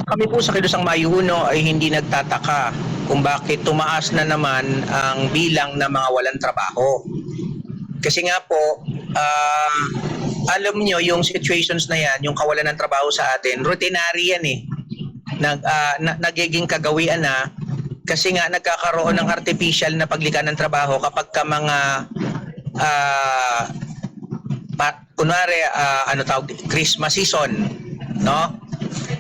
Kami po sa Kilusang Mayuno ay hindi nagtataka kung bakit tumaas na naman ang bilang ng mga walang trabaho. Kasi nga po, alam nyo yung situations na yan, yung kawalan ng trabaho sa atin, routinary yan eh. Nagiging kagawian na kasi nga nagkakaroon ng artificial na paglikha ng trabaho kapag ka mga kunwari Christmas season, no?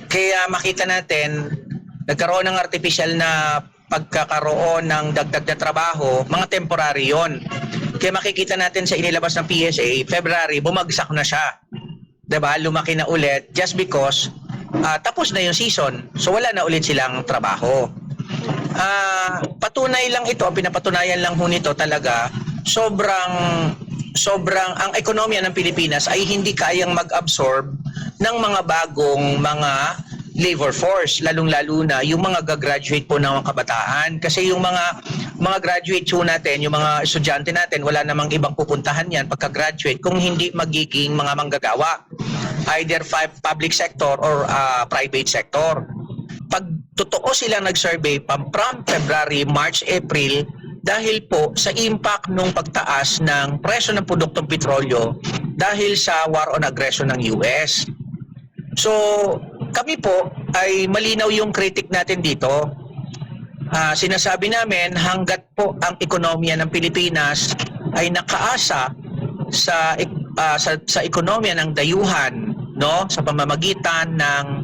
Kaya makita natin nagkaroon ng artificial na pagkakaroon ng dagdag na trabaho, mga temporary yon. Kaya makikita natin sa inilabas ng PSA, February, bumagsak na siya. Diba? Lumaki na ulit just because tapos na yung season. So wala na ulit silang trabaho. Patunay lang ito, pinapatunayan lang ho nito talaga, sobrang ang ekonomiya ng Pilipinas ay hindi kayang mag-absorb ng mga bagong mga labor force, lalong-lalo na yung mga gagraduate po ng kabataan. Kasi yung mga graduate po natin, yung mga estudyante natin, wala namang ibang pupuntahan yan pagka-graduate kung hindi magiging mga manggagawa. Either public sector or private sector. Pag totoo silang nag-survey from February, March, April, dahil po sa impact ng pagtaas ng presyo ng produktong petrolyo dahil sa war on aggression ng US. So, kami po ay malinaw yung critic natin dito. Sinasabi namin hanggat po ang ekonomiya ng Pilipinas ay nakaasa sa ekonomiya ng dayuhan, no, sa pamamagitan ng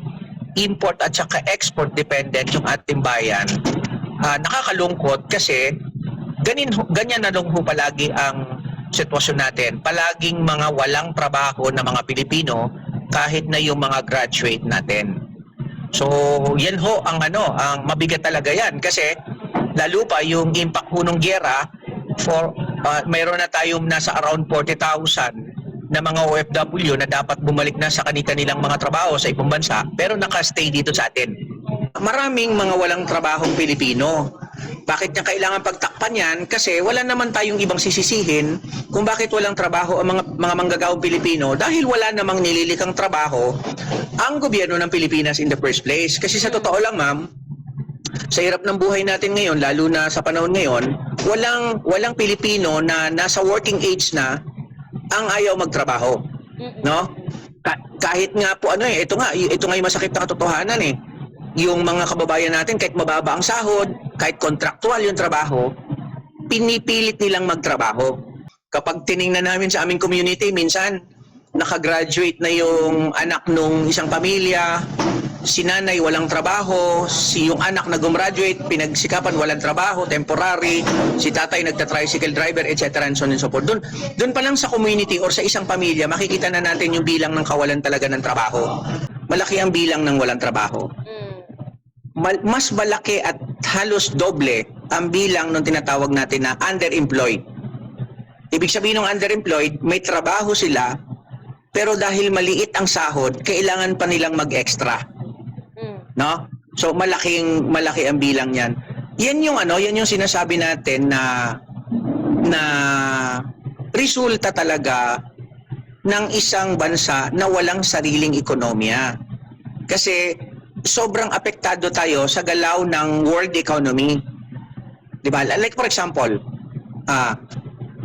import at saka export dependent yung ating bayan. Nakakalungkot kasi ganyan na lang ho palagi ang sitwasyon natin. Palaging mga walang trabaho na mga Pilipino kahit na yung mga graduate natin. So, yan ho ang ang mabigat talaga yan kasi lalo pa yung impact ho ng giyera mayroon na tayong nasa around 40,000 na mga OFW na dapat bumalik na sa kanilang mga trabaho sa ibang bansa pero nakastay dito sa atin. Maraming mga walang trabahong Pilipino. Bakit niya kailangan pagtakpan yan? Kasi wala naman tayong ibang sisisihin kung bakit walang trabaho ang mga manggagawang Pilipino dahil wala namang nililikang trabaho ang gobyerno ng Pilipinas in the first place. Kasi sa totoo lang, ma'am, sa hirap ng buhay natin ngayon, lalo na sa panahon ngayon, walang Pilipino na nasa working age na ang ayaw magtrabaho. No? Kahit nga po ito nga yung masakit na katotohanan eh. Yung mga kababayan natin, kahit mababa ang sahod, kahit contractual yung trabaho, pinipilit nilang magtrabaho. Kapag tiningnan namin sa aming community, minsan nakagraduate na yung anak nung isang pamilya, si nanay walang trabaho, yung anak na gumraduate, pinagsikapan walang trabaho, temporary, si tatay nagta-tricycle driver, etc. and so on and so forth. Doon pa lang sa community or sa isang pamilya, makikita na natin yung bilang ng kawalan talaga ng trabaho. Malaki ang bilang ng walang trabaho. Mas malaki at halos doble ang bilang ng tinatawag natin na underemployed. Ibig sabihin ng underemployed, may trabaho sila, pero dahil maliit ang sahod, kailangan pa nilang mag-extra. No? So malaki ang bilang niyan. Yan yung sinasabi natin na resulta talaga ng isang bansa na walang sariling ekonomiya. Kasi sobrang apektado tayo sa galaw ng world economy. Diba? Like for example,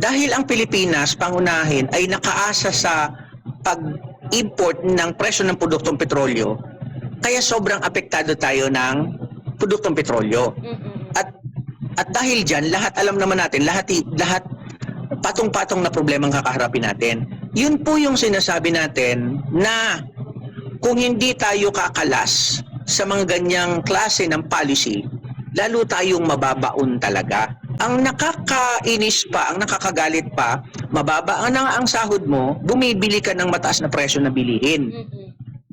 dahil ang Pilipinas, pangunahin, ay nakaasa sa pag-import ng presyo ng produktong petrolyo, kaya sobrang apektado tayo ng produktong petrolyo. At dahil dyan, alam naman natin, lahat patong-patong na problema ang kakaharapin natin. Yun po yung sinasabi natin na kung hindi tayo kakalas sa mga ganyang klase ng policy, lalo tayong mababaon talaga. Ang nakakainis pa, ang nakakagalit pa, mababa ang sahod mo, bumibili ka ng mataas na presyo na bilihin.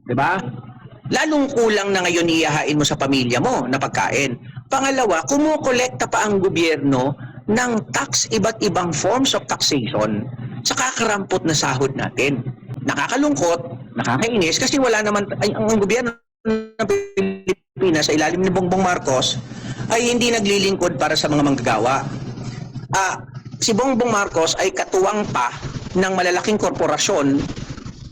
Diba? Lalong kulang na ngayon iyahain mo sa pamilya mo na pagkain. Pangalawa, kumukolekta pa ang gobyerno ng tax, iba't ibang forms of taxation sa kakarampot na sahod natin. Nakakalungkot, nakakainis kasi wala naman ang gobyerno ng Pilipinas sa ilalim ni Bongbong Marcos ay hindi naglilingkod para sa mga manggagawa. Si Bongbong Marcos ay katuwang pa ng malalaking korporasyon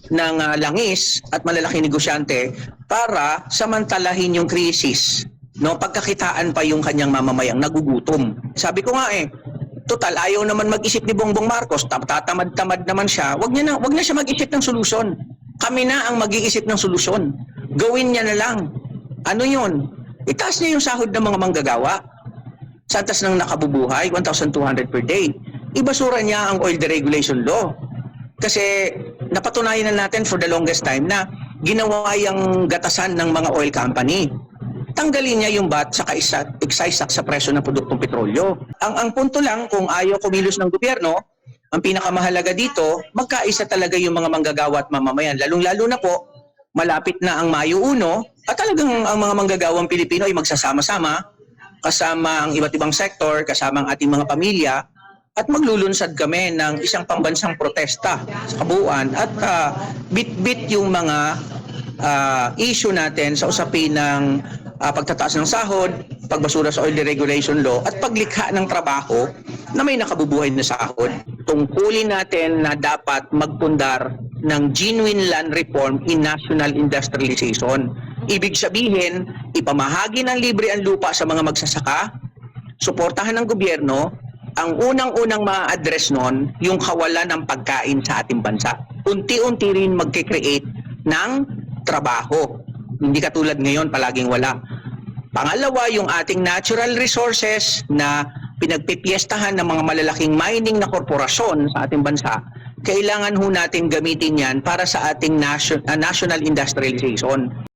ng langis at malalaking negosyante para samantalahin yung krisis. No, pagkakitaan pa yung kanyang mamamayang nagugutom. Sabi ko nga total ayaw naman mag-isip ni Bongbong Marcos, tatamad-tamad naman siya. Wag na siya mag-isip ng solusyon. Kami na ang mag-iisip ng solusyon. Gawin niya na lang. Ano 'yun? Itaas niya yung sahod ng mga manggagawa. Sa antas ng nakabubuhay, 1,200 per day. Ibasura niya ang oil deregulation law. Kasi napatunayan na natin for the longest time na ginawa yung gatasan ng mga oil company. Tanggalin niya yung VAT sa excise tax sa presyo ng produktong petrolyo. Ang punto lang, kung ayaw kumilos ng gobyerno, ang pinakamahalaga dito, magkaisa talaga yung mga manggagawa at mamamayan. Lalong-lalo na po, malapit na ang Mayo 1 at talagang ang mga manggagawang Pilipino ay magsasama-sama kasama ang iba't ibang sektor, kasama ang ating mga pamilya at maglulunsad kami ng isang pambansang protesta sa kabuuan at bit-bit yung mga issue natin sa usapin ng pagtataas ng sahod, pagbasura sa oil deregulation law at paglikha ng trabaho na may nakabubuhay na sahod. Tungkulin natin na dapat magpundar ng genuine land reform in national industrialization. Ibig sabihin, ipamahagi ng libre ang lupa sa mga magsasaka, suportahan ng gobyerno, ang unang-unang ma-address nun, yung kawalan ng pagkain sa ating bansa. Unti-unti rin magkikreate ng trabaho. Hindi katulad ngayon, palaging wala. Pangalawa, yung ating natural resources na pinagpipiestahan ng mga malalaking mining na korporasyon sa ating bansa, kailangan ho natin gamitin yan para sa ating national industrialization.